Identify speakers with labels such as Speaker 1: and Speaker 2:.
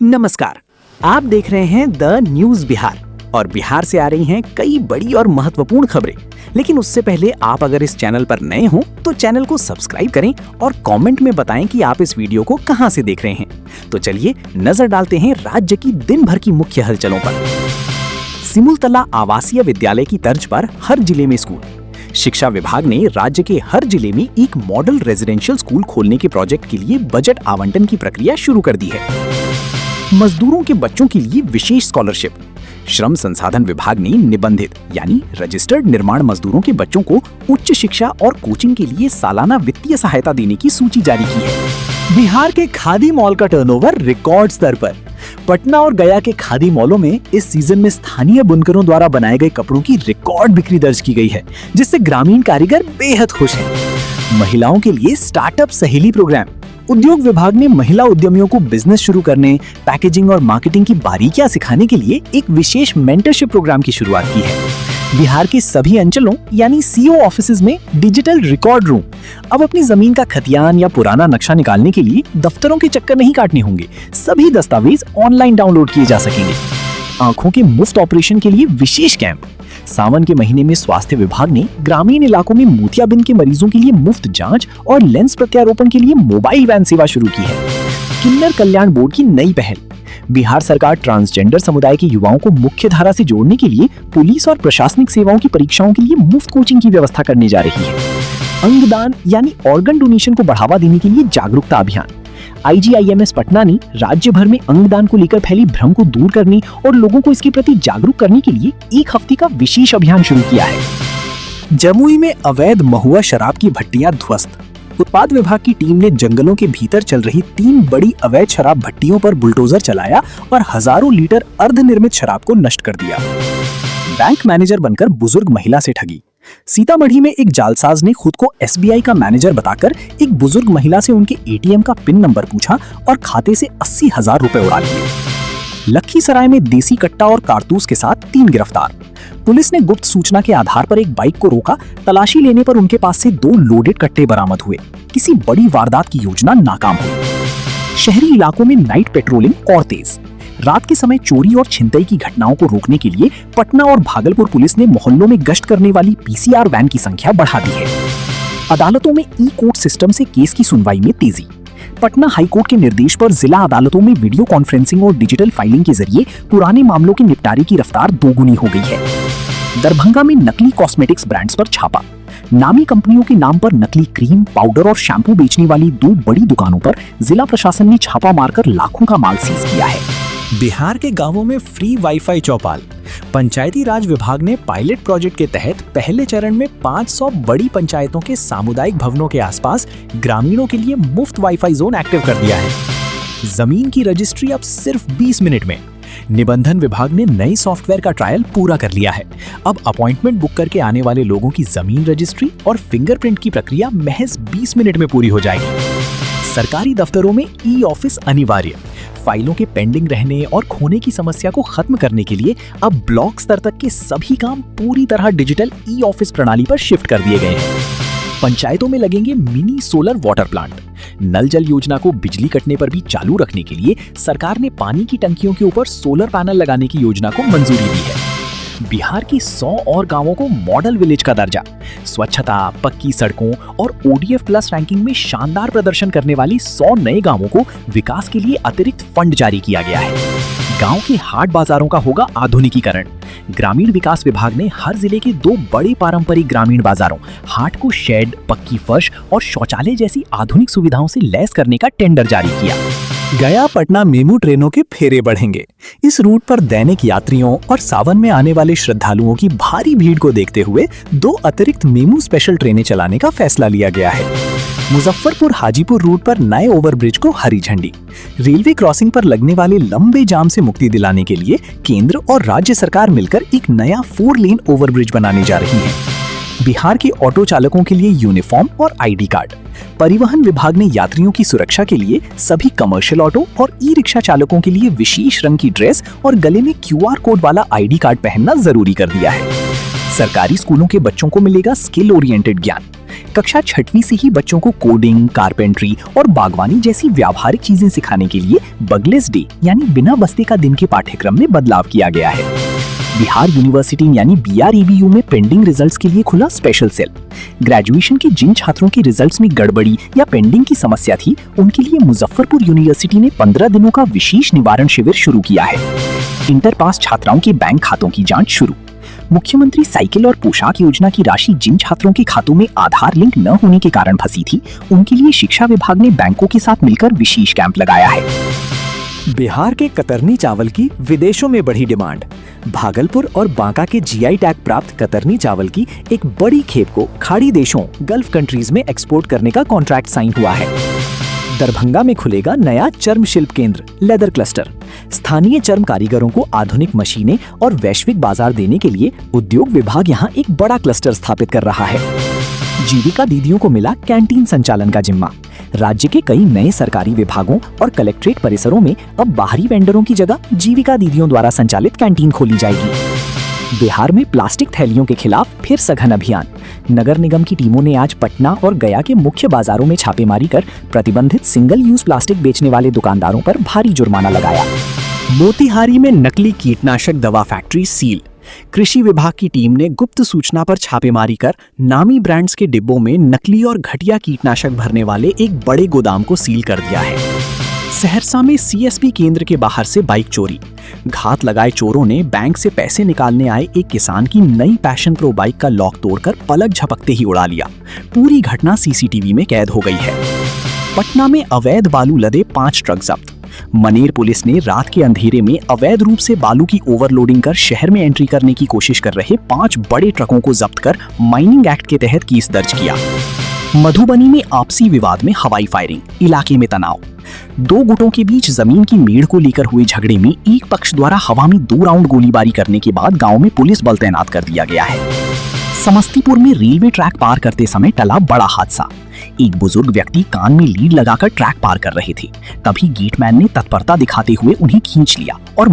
Speaker 1: नमस्कार, आप देख रहे हैं द न्यूज बिहार और बिहार से आ रही हैं कई बड़ी और महत्वपूर्ण खबरें। लेकिन उससे पहले आप अगर इस चैनल पर नए हो तो चैनल को सब्सक्राइब करें और कमेंट में बताएं कि आप इस वीडियो को कहां से देख रहे हैं। तो चलिए नजर डालते हैं राज्य की दिन भर की मुख्य हलचलों पर। सिमुलतला आवासीय विद्यालय की तर्ज पर हर जिले में स्कूल। शिक्षा विभाग ने राज्य के हर जिले में एक मॉडल रेजिडेंशियल स्कूल खोलने के प्रोजेक्ट के लिए बजट आवंटन की प्रक्रिया शुरू कर दी है। मजदूरों के बच्चों के लिए विशेष स्कॉलरशिप। श्रम संसाधन विभाग ने निबंधित यानी रजिस्टर्ड निर्माण मजदूरों के बच्चों को उच्च शिक्षा और कोचिंग के लिए सालाना वित्तीय सहायता देने की सूची जारी की है। बिहार के खादी मॉल का टर्नओवर रिकॉर्ड स्तर पर। पटना और गया के खादी मॉलों में इस सीजन में स्थानीय बुनकरों द्वारा बनाए गए कपड़ों की रिकॉर्ड बिक्री दर्ज की गई है, जिससे ग्रामीण कारीगर बेहद खुश हैं। महिलाओं के लिए स्टार्टअप सहेली प्रोग्राम। उद्योग विभाग ने महिला उद्यमियों को बिजनेस शुरू करने, पैकेजिंग और मार्केटिंग की बारीकियां सिखाने के लिए एक विशेष मेंटरशिप प्रोग्राम की शुरुआत की है। बिहार के सभी अंचलों यानी सीओ ऑफिसेज में डिजिटल रिकॉर्ड रूम। अब अपनी जमीन का खतियान या पुराना नक्शा निकालने के लिए दफ्तरों के चक्कर नहीं काटने होंगे। सभी दस्तावेज ऑनलाइन डाउनलोड किए जा सकेंगे। आंखों के मुफ्त ऑपरेशन के लिए विशेष कैंप। सावन के महीने में स्वास्थ्य विभाग ने ग्रामीण इलाकों में मोतियाबिंद के मरीजों के लिए मुफ्त जांच और लेंस प्रत्यारोपण के लिए मोबाइल वैन सेवा शुरू की है। किन्नर कल्याण बोर्ड की नई पहल। बिहार सरकार ट्रांसजेंडर समुदाय के युवाओं को मुख्य धारा से जोड़ने के लिए पुलिस और प्रशासनिक सेवाओं की परीक्षाओं के लिए मुफ्त कोचिंग की व्यवस्था करने जा रही है। अंगदान यानी ऑर्गन डोनेशन को बढ़ावा देने के लिए जागरूकता अभियान। IGIMS पटना ने राज्य भर में अंगदान को लेकर फैली भ्रम को दूर करने और लोगों को इसके प्रति जागरूक करने के लिए एक हफ्ते का विशेष अभियान शुरू किया है। जमुई में अवैध महुआ शराब की भट्टियां ध्वस्त। उत्पाद विभाग की टीम ने जंगलों के भीतर चल रही 3 बड़ी अवैध शराब भट्टियों पर बुलडोजर चलाया और हजारों लीटर अर्धनिर्मित शराब को नष्ट कर दिया। बैंक मैनेजर बनकर बुजुर्ग महिला से ठगी। सीतामढ़ी में एक जालसाज ने खुद को SBI का मैनेजर बताकर एक बुजुर्ग महिला से उनके ATM का पिन नंबर पूछा और खाते से 80,000 रुपए उड़ा लिए। लखीसराय में देसी कट्टा और कारतूस के साथ 3 गिरफ्तार। पुलिस ने गुप्त सूचना के आधार पर एक बाइक को रोका। तलाशी लेने पर उनके पास से 2 लोडेड कट्टे बरामद हुए। किसी बड़ी वारदात की योजना नाकाम हुई। शहरी इलाकों में नाइट पेट्रोलिंग और तेज। रात के समय चोरी और छिनतई की घटनाओं को रोकने के लिए पटना और भागलपुर पुलिस ने मोहल्लों में गश्त करने वाली PCR वैन की संख्या बढ़ा दी है। अदालतों में ई-कोर्ट सिस्टम से केस की सुनवाई में तेजी। पटना हाईकोर्ट के निर्देश पर जिला अदालतों में वीडियो कॉन्फ्रेंसिंग और डिजिटल फाइलिंग के जरिए पुराने मामलों के निपटारे की रफ्तार दोगुनी हो गई है। दरभंगा में नकली कॉस्मेटिक्स ब्रांड्स पर छापा। नामी कंपनियों के नाम पर नकली क्रीम, पाउडर और शैम्पू बेचने वाली 2 बड़ी दुकानों पर जिला प्रशासन ने छापा मारकर लाखों का माल सीज किया है। बिहार के गांवों में फ्री वाईफाई चौपाल। पंचायती राज विभाग ने पायलट प्रोजेक्ट के तहत पहले चरण में 500 बड़ी पंचायतों के सामुदायिक भवनों के आसपास ग्रामीणों के लिए मुफ्त वाईफाई जोन एक्टिव कर दिया है। जमीन की रजिस्ट्री अब सिर्फ 20 मिनट में। निबंधन विभाग ने नई सॉफ्टवेयर का ट्रायल पूरा कर लिया है। अब अपॉइंटमेंट बुक करके आने वाले लोगों की जमीन रजिस्ट्री और फिंगरप्रिंट की प्रक्रिया महज 20 मिनट में पूरी हो जाएगी। सरकारी दफ्तरों में ई-ऑफिस अनिवार्य। फाइलों के पेंडिंग रहने और खोने की समस्या को खत्म करने के लिए अब ब्लॉक स्तर तक के सभी काम पूरी तरह डिजिटल ई-ऑफिस प्रणाली पर शिफ्ट कर दिए गए हैं। पंचायतों में लगेंगे मिनी सोलर वाटर प्लांट। नल जल योजना को बिजली कटने पर भी चालू रखने के लिए सरकार ने पानी की टंकियों के ऊपर सोलर पैनल लगाने की योजना को मंजूरी दी है। बिहार की 100 और गांवों को मॉडल विलेज का दर्जा। स्वच्छता, पक्की सड़कों और ODF प्लस रैंकिंग में शानदार प्रदर्शन करने वाली 100 नए गांवों को विकास के लिए अतिरिक्त फंड जारी किया गया है। गांव के हाट बाजारों का होगा आधुनिकीकरण। ग्रामीण विकास विभाग ने हर जिले के 2 बड़े पारंपरिक ग्रामीण बाजारों हाट को शेड, पक्की फर्श और शौचालय जैसी आधुनिक सुविधाओं से लैस करने का टेंडर जारी किया। गया पटना मेमू ट्रेनों के फेरे बढ़ेंगे। इस रूट पर दैनिक यात्रियों और सावन में आने वाले श्रद्धालुओं की भारी भीड़ को देखते हुए 2 अतिरिक्त मेमू स्पेशल ट्रेनें चलाने का फैसला लिया गया है। मुजफ्फरपुर हाजीपुर रूट पर नए ओवरब्रिज को हरी झंडी। रेलवे क्रॉसिंग पर लगने वाले लंबे जाम से मुक्ति दिलाने के लिए केंद्र और राज्य सरकार मिलकर एक नया 4 लेन ओवरब्रिज बनाने जा रही है। बिहार के ऑटो चालकों के लिए यूनिफॉर्म और ID कार्ड। परिवहन विभाग ने यात्रियों की सुरक्षा के लिए सभी कमर्शियल ऑटो और ई-रिक्शा चालकों के लिए विशेष रंग की ड्रेस और गले में QR कोड वाला ID कार्ड पहनना जरूरी कर दिया है। सरकारी स्कूलों के बच्चों को मिलेगा स्किल ओरिएंटेड ज्ञान। कक्षा 6वीं से ही बच्चों को कोडिंग, कारपेंट्री और बागवानी जैसी व्यावहारिक चीजें सिखाने के लिए बगलेस डे यानी बिना बस्ते का दिन के पाठ्यक्रम में बदलाव किया गया है। बिहार यूनिवर्सिटी यानी BREBU में पेंडिंग रिजल्ट्स के लिए खुला स्पेशल सेल। ग्रेजुएशन के जिन छात्रों के रिजल्ट्स में गड़बड़ी या पेंडिंग की समस्या थी, उनके लिए मुजफ्फरपुर यूनिवर्सिटी ने 15 दिनों का विशेष निवारण शिविर शुरू किया है। इंटर पास छात्राओं के बैंक खातों की जांच शुरू। मुख्यमंत्री साइकिल और पोशाक योजना की राशि जिन छात्रों के खातों में आधार लिंक न होने के कारण फंसी थी, उनके लिए शिक्षा विभाग ने बैंकों के साथ मिलकर विशेष कैंप लगाया है। बिहार के कतरनी चावल की विदेशों में बढ़ी डिमांड। भागलपुर और बांका के GI टैग प्राप्त कतरनी चावल की एक बड़ी खेप को खाड़ी देशों, गल्फ कंट्रीज में एक्सपोर्ट करने का कॉन्ट्रैक्ट साइन हुआ है। दरभंगा में खुलेगा नया चर्म शिल्प केंद्र, लेदर क्लस्टर। स्थानीय चर्म कारीगरों को आधुनिक मशीनें और वैश्विक बाजार देने के लिए उद्योग विभाग यहाँ एक बड़ा क्लस्टर स्थापित कर रहा है। जीविका दीदियों को मिला कैंटीन संचालन का जिम्मा। राज्य के कई नए सरकारी विभागों और कलेक्ट्रेट परिसरों में अब बाहरी वेंडरों की जगह जीविका दीदियों द्वारा संचालित कैंटीन खोली जाएगी। बिहार में प्लास्टिक थैलियों के खिलाफ फिर सघन अभियान। नगर निगम की टीमों ने आज पटना और गया के मुख्य बाजारों में छापेमारी कर प्रतिबंधित सिंगल यूज प्लास्टिक बेचने वाले दुकानदारों पर भारी जुर्माना लगाया। मोतिहारी में नकली कीटनाशक दवा फैक्ट्री सील। कृषि विभाग की टीम ने गुप्त सूचना पर छापेमारी कर नामी ब्रांड्स के डिब्बों में नकली और घटिया कीटनाशक भरने वाले एक बड़े गोदाम को सील कर दिया है। सहरसा में CSP केंद्र के बाहर से बाइक चोरी। घात लगाए चोरों ने बैंक से पैसे निकालने आए एक किसान की नई पैशन प्रो बाइक का लॉक तोड़कर पलक झपकते ही उड़ा लिया। पूरी घटना CCTV में कैद हो गई है। पटना में अवैध बालू लदे 5 ट्रक जब्त। मनेर पुलिस ने रात के अंधेरे में अवैध रूप से बालू की ओवरलोडिंग कर शहर में एंट्री करने की कोशिश कर रहे 5 बड़े ट्रकों को जब्त कर माइनिंग एक्ट के तहत केस दर्ज किया। मधुबनी में आपसी विवाद में हवाई फायरिंग, इलाके में तनाव। 2 गुटों के बीच जमीन की मेड़ को लेकर हुए झगड़े में एक पक्ष द्वारा हवा में 2 राउंड गोलीबारी करने के बाद गांव में पुलिस बल तैनात कर दिया गया है। समस्तीपुर में रेलवे ट्रैक पार करते समय टला बड़ा हादसा। एक बुजुर्ग व्यक्ति कान में लीड लगाकर ट्रैक पार कर रहे थे, तभी गेटमैन ने तत्परता दिखाते हुए उन्हें खींच लिया और